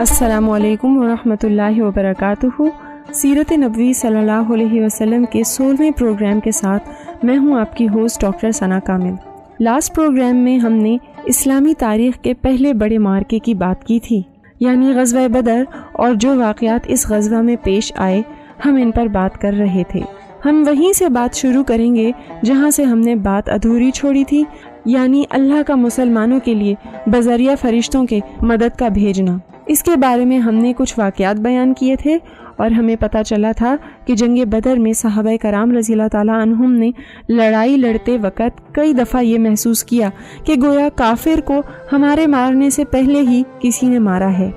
السلام علیکم ورحمۃ اللہ وبرکاتہ۔ سیرت نبوی صلی اللہ علیہ وسلم کے 16ویں پروگرام کے ساتھ میں ہوں آپ کی ہوسٹ ڈاکٹر ثنا کامل۔ لاسٹ پروگرام میں ہم نے اسلامی تاریخ کے پہلے بڑے معرکے کی بات کی تھی، یعنی غزوہ بدر، اور جو واقعات اس غزوہ میں پیش آئے ہم ان پر بات کر رہے تھے۔ ہم وہیں سے بات شروع کریں گے جہاں سے ہم نے بات ادھوری چھوڑی تھی، یعنی اللہ کا مسلمانوں کے لیے بذریعہ فرشتوں کے مدد کا بھیجنا۔ اس کے بارے میں ہم نے کچھ واقعات بیان کیے تھے اور ہمیں پتہ چلا تھا کہ جنگ بدر میں صحابہ کرام رضی اللہ تعالیٰ عنہم نے لڑائی لڑتے وقت کئی دفعہ یہ محسوس کیا کہ گویا کافر کو ہمارے مارنے سے پہلے ہی کسی نے مارا ہے۔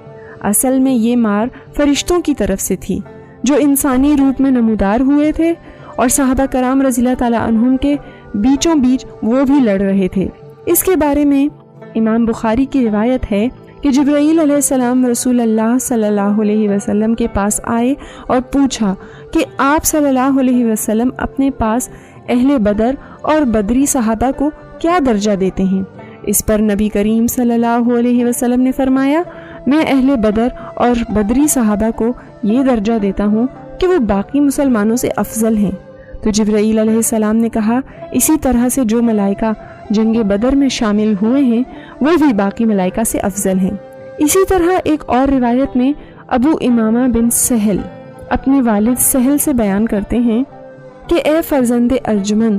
اصل میں یہ مار فرشتوں کی طرف سے تھی جو انسانی روپ میں نمودار ہوئے تھے، اور صحابہ کرام رضی اللہ تعالیٰ عنہم کے بیچوں بیچ وہ بھی لڑ رہے تھے۔ اس کے بارے میں امام بخاری کی روایت ہے کہ جبرائیل علیہ السلام رسول اللہ صلی اللہ علیہ وسلم کے پاس آئے اور پوچھا کہ آپ صلی اللہ علیہ وسلم اپنے پاس اہل بدر اور بدری صحابہ کو کیا درجہ دیتے ہیں؟ اس پر نبی کریم صلی اللہ علیہ وسلم نے فرمایا، میں اہل بدر اور بدری صحابہ کو یہ درجہ دیتا ہوں کہ وہ باقی مسلمانوں سے افضل ہیں۔ تو جبرائیل علیہ السلام نے کہا، اسی طرح سے جو ملائکہ جنگ بدر میں شامل ہوئے ہیں وہ بھی باقی ملائکہ سے افضل ہیں۔ اسی طرح ایک اور روایت میں ابو امامہ بن سہل اپنے والد سہل سے بیان کرتے ہیں کہ اے فرزند ارجمن،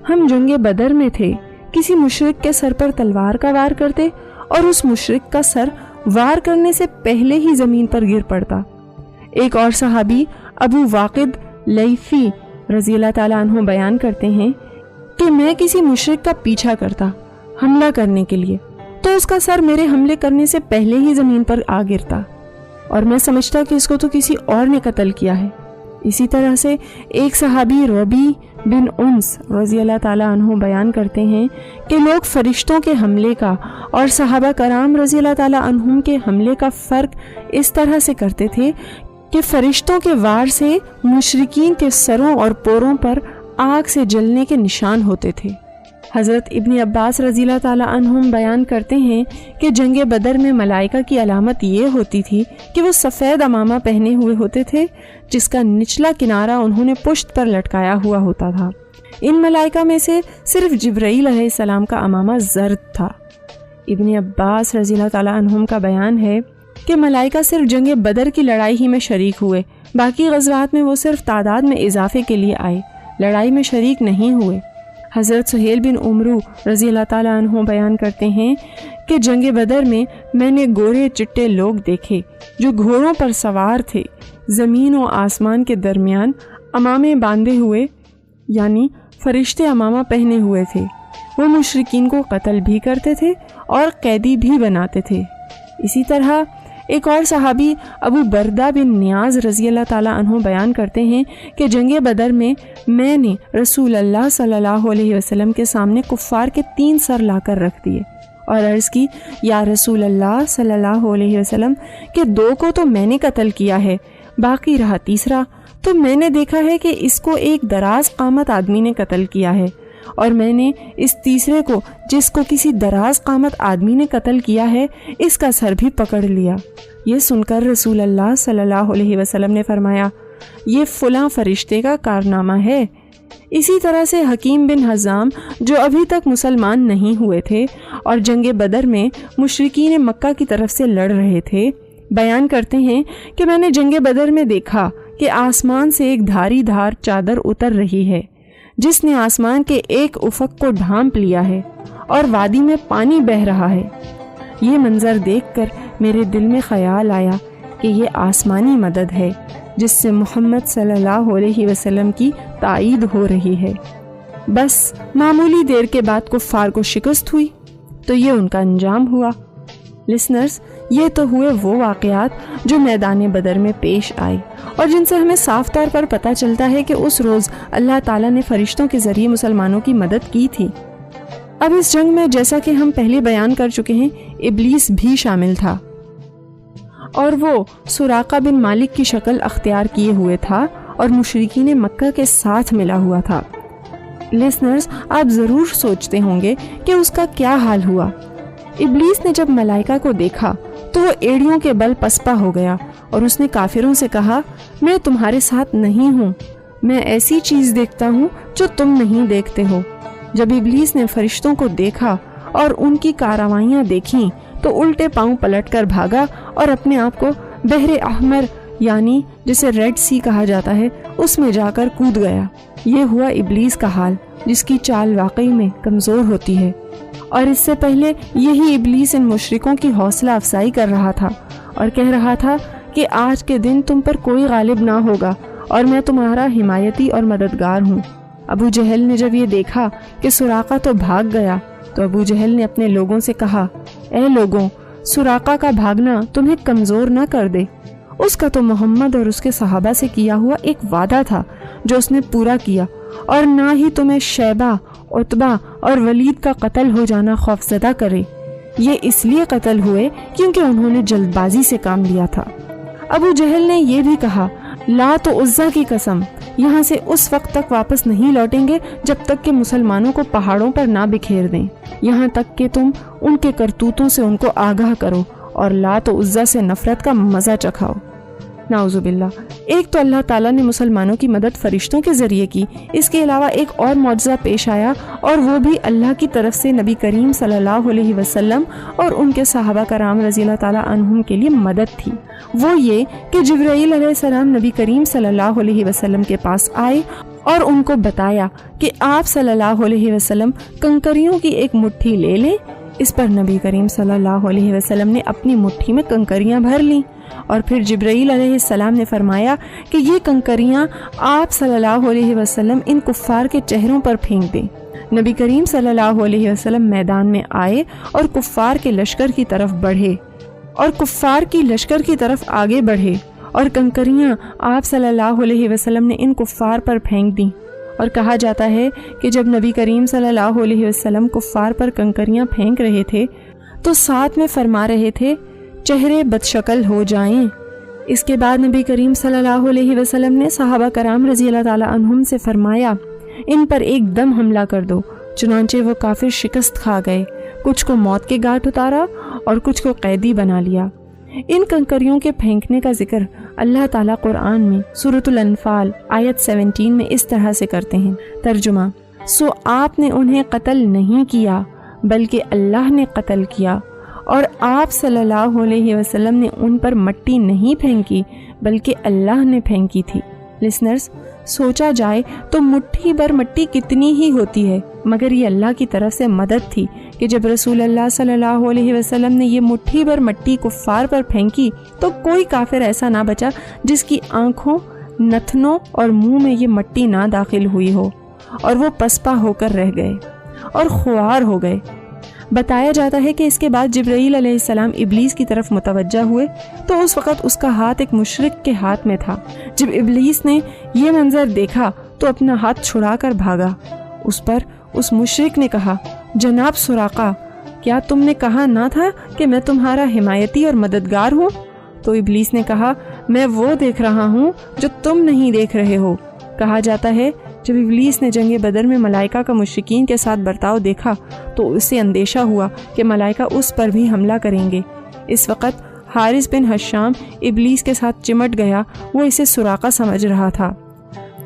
ہم جنگ بدر میں تھے، کسی مشرک کے سر پر تلوار کا وار کرتے اور اس مشرک کا سر وار کرنے سے پہلے ہی زمین پر گر پڑتا۔ ایک اور صحابی ابو واقد لیفی رضی اللہ تعالیٰ عنہ بیان کرتے ہیں کہ میں کسی مشرک کا پیچھا کرتا حملہ کرنے کے لیے تو اس کا سر میرے حملے کرنے سے پہلے ہی زمین پر آ گرتا اور میں سمجھتا کہ اس کو تو کسی اور نے قتل کیا ہے۔ اسی طرح سے ایک صحابی ربی بن انس رضی اللہ تعالیٰ عنہ بیان کرتے ہیں کہ لوگ فرشتوں کے حملے کا اور صحابہ کرام رضی اللہ تعالیٰ عنہم کے حملے کا فرق اس طرح سے کرتے تھے کہ فرشتوں کے وار سے مشرکین کے سروں اور پوروں پر آگ سے جلنے کے نشان ہوتے تھے۔ حضرت ابن عباس رضی اللہ تعالیٰ عنہم بیان کرتے ہیں کہ جنگ بدر میں ملائکہ کی علامت یہ ہوتی تھی کہ وہ سفید عمامہ پہنے ہوئے ہوتے تھے جس کا نچلا کنارہ انہوں نے پشت پر لٹکایا ہوا ہوتا تھا۔ ان ملائکہ میں سے صرف جبرائیل علیہ السلام کا عمامہ زرد تھا۔ ابن عباس رضی اللہ تعالیٰ عنہم کا بیان ہے کہ ملائکہ صرف جنگ بدر کی لڑائی ہی میں شریک ہوئے، باقی غزوات میں وہ صرف تعداد میں اضافے کے لیے آئے، لڑائی میں شریک نہیں ہوئے۔ حضرت سہیل بن عمرو رضی اللہ تعالیٰ عنہ بیان کرتے ہیں کہ جنگ بدر میں نے گورے چٹے لوگ دیکھے جو گھوڑوں پر سوار تھے، زمین و آسمان کے درمیان عمامے باندھے ہوئے، یعنی فرشتے عمامہ پہنے ہوئے تھے۔ وہ مشرکین کو قتل بھی کرتے تھے اور قیدی بھی بناتے تھے۔ اسی طرح ایک اور صحابی ابو بردہ بن نیاز رضی اللہ تعالیٰ عنہ بیان کرتے ہیں کہ جنگ بدر میں نے رسول اللہ صلی اللہ علیہ وسلم کے سامنے کفار کے 3 سر لا کر رکھ دیے اور عرض کی، یا رسول اللہ صلی اللہ علیہ وسلم کہ 2 کو تو میں نے قتل کیا ہے، باقی رہا تیسرا تو میں نے دیکھا ہے کہ اس کو ایک دراز قامت آدمی نے قتل کیا ہے، اور میں نے اس تیسرے کو جس کو کسی دراز قامت آدمی نے قتل کیا ہے اس کا سر بھی پکڑ لیا۔ یہ سن کر رسول اللہ صلی اللہ علیہ وسلم نے فرمایا، یہ فلاں فرشتے کا کارنامہ ہے۔ اسی طرح سے حکیم بن حزام جو ابھی تک مسلمان نہیں ہوئے تھے اور جنگ بدر میں مشرکین مکہ کی طرف سے لڑ رہے تھے، بیان کرتے ہیں کہ میں نے جنگ بدر میں دیکھا کہ آسمان سے ایک دھاری دھار چادر اتر رہی ہے جس نے آسمان کے ایک افق کو ڈھانپ لیا ہے اور وادی میں پانی بہہ رہا ہے۔ یہ منظر دیکھ کر میرے دل میں خیال آیا کہ یہ آسمانی مدد ہے جس سے محمد صلی اللہ علیہ وسلم کی تائید ہو رہی ہے۔ بس معمولی دیر کے بعد کفار کو شکست ہوئی تو یہ ان کا انجام ہوا۔ لسنرز، یہ تو ہوئے وہ واقعات جو میدان بدر میں پیش آئے اور جن سے ہمیں صاف طور پر پتہ چلتا ہے کہ اس روز اللہ تعالیٰ نے فرشتوں کے ذریعے مسلمانوں کی مدد کی تھی۔ اب اس جنگ میں جیسا کہ ہم پہلے بیان کر چکے ہیں، ابلیس بھی شامل تھا اور وہ سراقہ بن مالک کی شکل اختیار کیے ہوئے تھا اور مشرکین مکہ کے ساتھ ملا ہوا تھا۔ لسنرز، آپ ضرور سوچتے ہوں گے کہ اس کا کیا حال ہوا۔ ابلیس نے جب ملائکہ کو دیکھا تو وہ ایڑیوں کے بل پسپا ہو گیا اور اس نے کافروں سے کہا میں تمہارے ساتھ نہیں ہوں، میں ایسی چیز دیکھتا ہوں جو تم نہیں دیکھتے ہو۔ جب ابلیس نے فرشتوں کو دیکھا اور ان کی کارروائیاں دیکھیں تو الٹے پاؤں پلٹ کر بھاگا اور اپنے آپ کو بحر احمر یعنی جسے ریڈ سی کہا جاتا ہے اس میں جا کر کود گیا۔ یہ ہوا ابلیس کا حال جس کی چال واقعی میں کمزور ہوتی ہے، اور اس سے پہلے یہی ابلیس ان مشرکوں کی حوصلہ افزائی کر رہا تھا اور کہہ رہا تھا کہ آج کے دن تم پر کوئی غالب نہ ہوگا اور میں تمہارا حمایتی اور مددگار ہوں۔ ابو جہل نے جب یہ دیکھا کہ سراقہ تو بھاگ گیا تو ابو جہل نے اپنے لوگوں سے کہا اے لوگوں، سراقہ کا بھاگنا تمہیں کمزور نہ کر دے، اس کا تو محمد اور اس کے صحابہ سے کیا ہوا ایک وعدہ تھا جو اس نے پورا کیا، اور نہ ہی تمہیں شیبہ، عتبہ اور ولید کا قتل ہو جانا خوفزدہ کرے۔ یہ اس لیے قتل ہوئے کیونکہ انہوں نے جلد بازی سے کام لیا تھا۔ ابو جہل نے یہ بھی کہا لات و عزا کی قسم، یہاں سے اس وقت تک واپس نہیں لوٹیں گے جب تک کہ مسلمانوں کو پہاڑوں پر نہ بکھیر دیں، یہاں تک کہ تم ان کے کرتوتوں سے ان کو آگاہ کرو اور لات و عزا سے نفرت کا مزہ چکھاؤ۔ نعوذ باللہ۔ ایک تو اللہ تعالیٰ نے مسلمانوں کی مدد فرشتوں کے ذریعے کی، اس کے علاوہ ایک اور معجزہ پیش آیا اور وہ بھی اللہ کی طرف سے نبی کریم صلی اللہ علیہ وسلم اور ان کے صحابہ کرام رضی اللہ تعالیٰ عنہم کے لیے مدد تھی۔ وہ یہ کہ جبرائیل علیہ السلام نبی کریم صلی اللہ علیہ وسلم کے پاس آئے اور ان کو بتایا کہ آپ صلی اللہ علیہ وسلم کنکریوں کی ایک مٹھی لے لیں۔ اس پر نبی کریم صلی اللہ علیہ وسلم نے اپنی مٹھی میں کنکریاں بھر لیں، اور پھر جبرائیل علیہ السلام نے فرمایا کہ یہ کنکریاں آپ صلی اللہ علیہ وسلم ان کفار کے چہروں پر پھینک دیں۔ نبی کریم صلی اللہ علیہ وسلم میدان میں آئے اور کفار کے لشکر کی طرف آگے بڑھے اور کنکریاں آپ صلی اللہ علیہ وسلم نے ان کفار پر پھینک دیں۔ اور کہا جاتا ہے کہ جب نبی کریم صلی اللہ علیہ وسلم کفار پر کنکریاں پھینک رہے تھے تو ساتھ میں فرما رہے تھے چہرے بدشکل ہو جائیں۔ اس کے بعد نبی کریم صلی اللہ علیہ وسلم نے صحابہ کرام رضی اللہ تعالیٰ عنہم سے فرمایا ان پر ایک دم حملہ کر دو۔ چنانچہ وہ کافر شکست کھا گئے، کچھ کو موت کے گھاٹ اتارا اور کچھ کو قیدی بنا لیا۔ ان کنکریوں کے پھینکنے کا ذکر اللہ تعالیٰ قرآن میں سورۃ الانفال آیت 17 میں اس طرح سے کرتے ہیں۔ ترجمہ: سو آپ نے انہیں قتل نہیں کیا بلکہ اللہ نے قتل کیا، اور آپ صلی اللہ علیہ وسلم نے ان پر مٹی نہیں پھینکی بلکہ اللہ نے پھینکی تھی۔ لسنرز، سوچا جائے تو مٹھی بھر مٹی کتنی ہی ہوتی ہے، مگر یہ اللہ کی طرف سے مدد تھی کہ جب رسول اللہ صلی اللہ علیہ وسلم نے یہ مٹھی بھر مٹی کفار پر پھینکی تو کوئی کافر ایسا نہ بچا جس کی آنکھوں، نتنوں اور منہ میں یہ مٹی نہ داخل ہوئی ہو، اور وہ پسپا ہو کر رہ گئے اور خوار ہو گئے۔ بتایا جاتا ہے کہ اس کے بعد جبرائیل علیہ السلام ابلیس کی طرف متوجہ ہوئے تو اس وقت اس کا ہاتھ ایک مشرک کے ہاتھ میں تھا۔ جب ابلیس نے یہ منظر دیکھا تو اپنا ہاتھ چھڑا کر بھاگا۔ اس پر اس مشرک نے کہا جناب سراقہ، کیا تم نے کہا نہ تھا کہ میں تمہارا حمایتی اور مددگار ہوں؟ تو ابلیس نے کہا میں وہ دیکھ رہا ہوں جو تم نہیں دیکھ رہے ہو۔ کہا جاتا ہے جب ابلیس نے جنگ بدر میں ملائکہ کا مشرکین کے ساتھ برتاؤ دیکھا تو اسے اندیشہ ہوا کہ ملائکہ اس پر بھی حملہ کریں گے۔ اس وقت حارث بن حشام ابلیس کے ساتھ چمٹ گیا، وہ اسے سراقہ سمجھ رہا تھا۔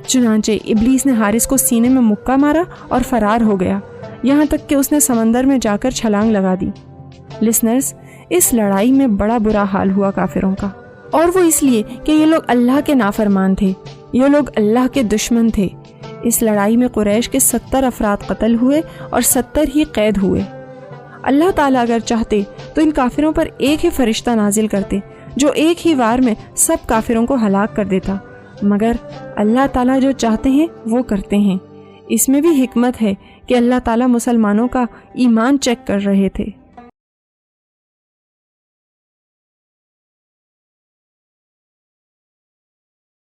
چنانچہ ابلیس نے حارث کو سینے میں مکہ مارا اور فرار ہو گیا، یہاں تک کہ اس نے سمندر میں جا کر چھلانگ لگا دی۔ لسنرز، اس لڑائی میں بڑا برا حال ہوا کافروں کا، اور وہ اس لیے کہ یہ لوگ اللہ کے نافرمان تھے، یہ لوگ اللہ کے دشمن تھے۔ اس لڑائی میں قریش کے 70 افراد قتل ہوئے اور 70 ہی قید ہوئے۔ اللہ تعالیٰ اگر چاہتے تو ان کافروں پر ایک ہی فرشتہ نازل کرتے جو ایک ہی وار میں سب کافروں کو ہلاک کر دیتا، مگر اللہ تعالیٰ جو چاہتے ہیں وہ کرتے ہیں۔ اس میں بھی حکمت ہے کہ اللہ تعالیٰ مسلمانوں کا ایمان چیک کر رہے تھے۔